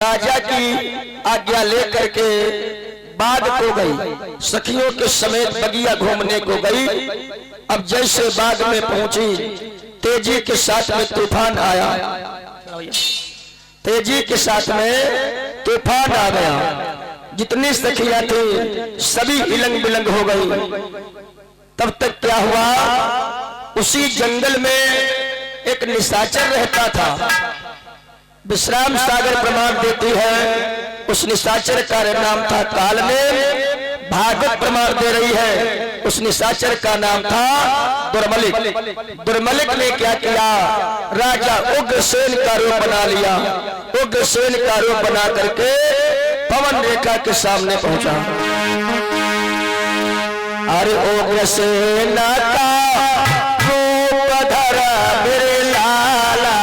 राजा की आज्ञा लेकर के बाग को गई, सखियों के समेत बगिया घूमने को गई। अब जैसे बाग में पहुंची, तेजी के साथ में तूफान आया, तेजी के साथ में तूफान आ गया। जितनी सखियां थी सभी इलंग बिलंग हो गई। तब तक क्या हुआ, उसी जंगल में एक निशाचर रहता था। विश्राम सागर प्रमाण देती है उस निशाचर का नाम था कालनेम। भागवत प्रमाण दे रही है उस निशाचर का नाम था दुर्मलिक। दुर्मलिक ने क्या किया, राजा उग्रसेन का रूप बना लिया। उग्रसेन का रूप बना करके पवन रेखा के सामने पहुंचा। अरे उग्रसेन का रूप धरा मेरे लाला,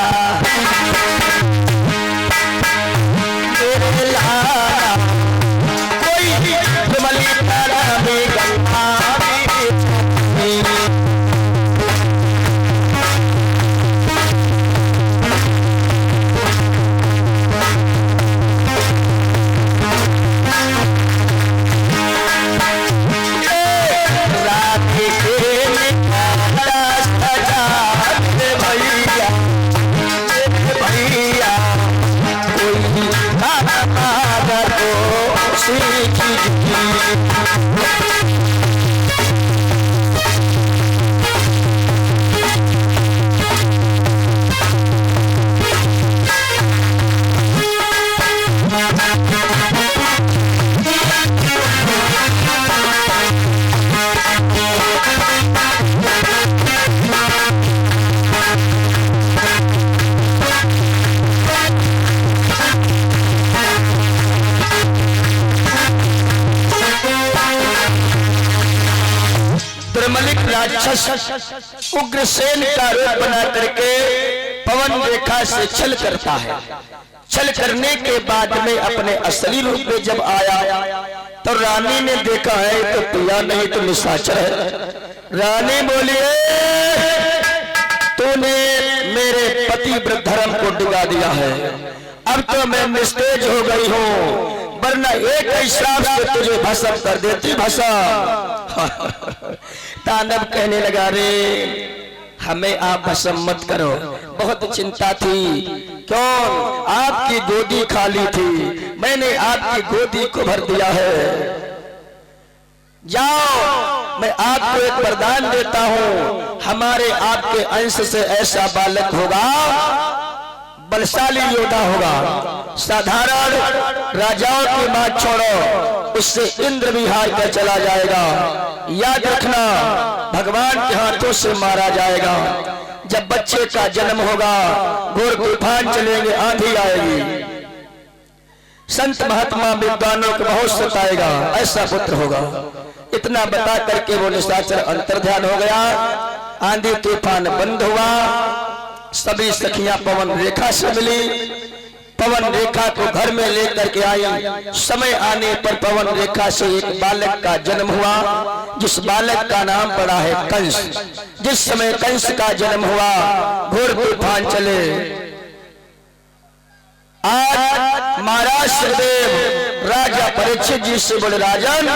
उग्रसेन का रूप बना करके पवन रेखा से छल करता है। छल करने के बाद में अपने असली रूप में जब आया तो रानी ने देखा है तो पिया नहीं तो निशाचर है। रानी बोली, तूने मेरे पति धर्म को डुबा दिया है, अब तो मैं निस्तेज हो गई हूँ, वरना एक हिसाब से तुझे भस्म कर देती भस्म। तांडव कहने लगा, रे हमें आप भस्म मत करो, बहुत चिंता थी। क्यों, आपकी गोदी खाली थी, मैंने आपकी गोदी को भर दिया है। जाओ, मैं आपको एक वरदान देता हूँ, हमारे आपके अंश से ऐसा बालक होगा, बलशाली योद्धा होगा। साधारण राजाओं की बात छोड़ो, उससे इंद्र भी हार कर चला जाएगा। याद रखना, भगवान के हाथों से मारा जाएगा। जब बच्चे का जन्म होगा, घोर तूफान चलेंगे, आंधी आएगी, संत महात्मा विद्वानों को बहुत सताएगा, ऐसा पुत्र होगा। इतना बता करके वो निशाचर अंतर्ध्यान हो गया। आंधी तूफान बंद हुआ, सभी सखियां पवन रेखा से मिली। पवन रेखा को घर में लेकर के आई। समय आने पर पवन रेखा से एक बालक का जन्म हुआ, जिस बालक का नाम पड़ा है कंस। जिस समय कंस का जन्म हुआ, घोर तूफान चले। आज महाराज श्रीदेव राजा परीक्षित जी से बोले, राजन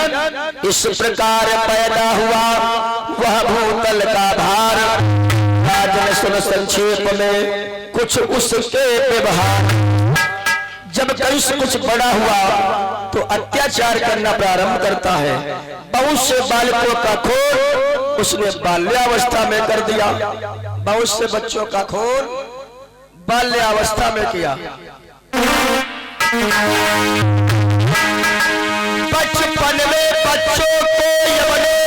इस प्रकार पैदा हुआ वह भूतल का भार। राजन सुन संक्षेप में कुछ उसके व्यवहार। जब कंस कुछ बड़ा हुआ तो अत्याचार करना प्रारंभ करता है। बहुत से बालकों का खून उसने बाल्यावस्था में कर दिया। बहुत से बच्चों का खून बाल्यावस्था में किया। बचपन में बच्चों को यवने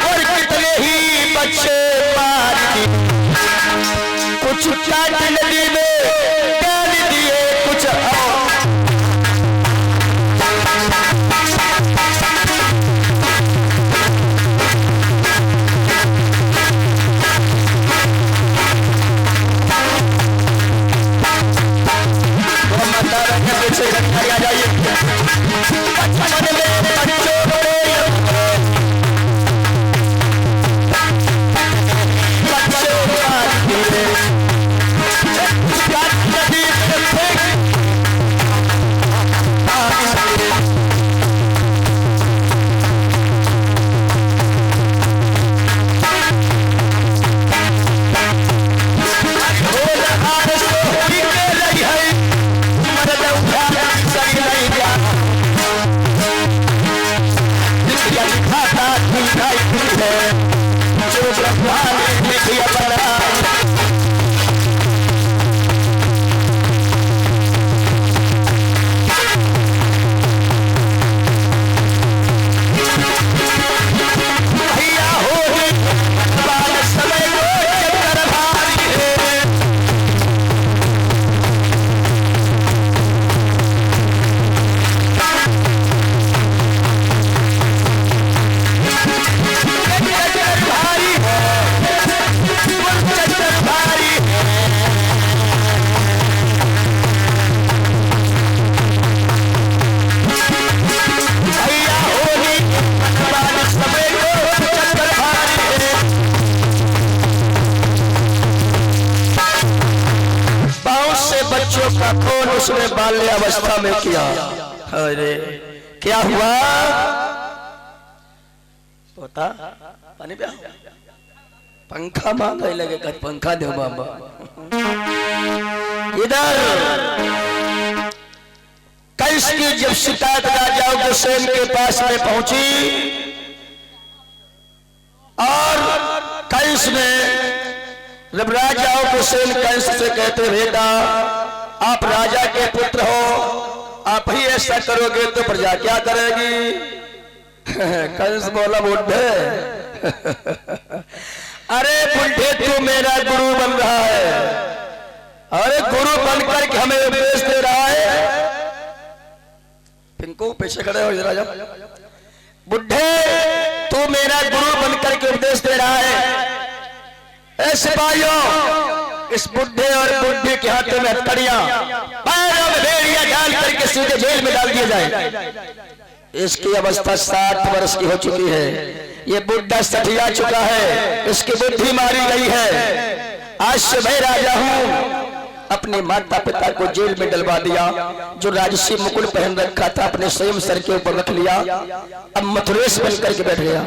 और कितने ही बच्चे मार दिए। कुछ काट नदी में डाल दिए, कुछ आ जाइए। बचपन में बच्चों को बच्चे उसने बाल्य अवस्था में किया। अरे क्या हुआ? पोता पानी पिया, पंखा मांगे लगे, कद पंखा दो बाबा। इधर कैस की जब शिकायत राजा हुसैन के पास में पहुंची और कैस ने जब राजा हुसैन कैस से कहते, बेटा आप राजा के पुत्र हो, आप ही ऐसा करोगे तो प्रजा क्या करेगी? कैस बोला, बुढ़े अरे बुढ़े तू मेरा गुरु बन रहा है, अरे गुरु बनकर के हमें उपदेश दे रहा है। पिंकू पीछे खड़े हो राजा। बुढ़े तू मेरा गुरु बनकर के उपदेश दे रहा है। ऐसे भाइयों, इस बुढ़े और बुढ़े के हाथों में हथकड़ियां, पैरों में बेड़ियां डाल करके सीधे जेल में डाल दिया जाए। इसकी अवस्था 60 वर्ष की हो चुकी है। ये बुढ़ा सठिया चुका है, इसकी बुद्धि मारी गई है। आज से मैं राजा हूं, अपने माता पिता को जेल में डलवा दिया। जो राजसी मुकुट पहन रखा था अपने स्वयं सर के ऊपर रख लिया, अब मथुरेश बन करके बैठ गया।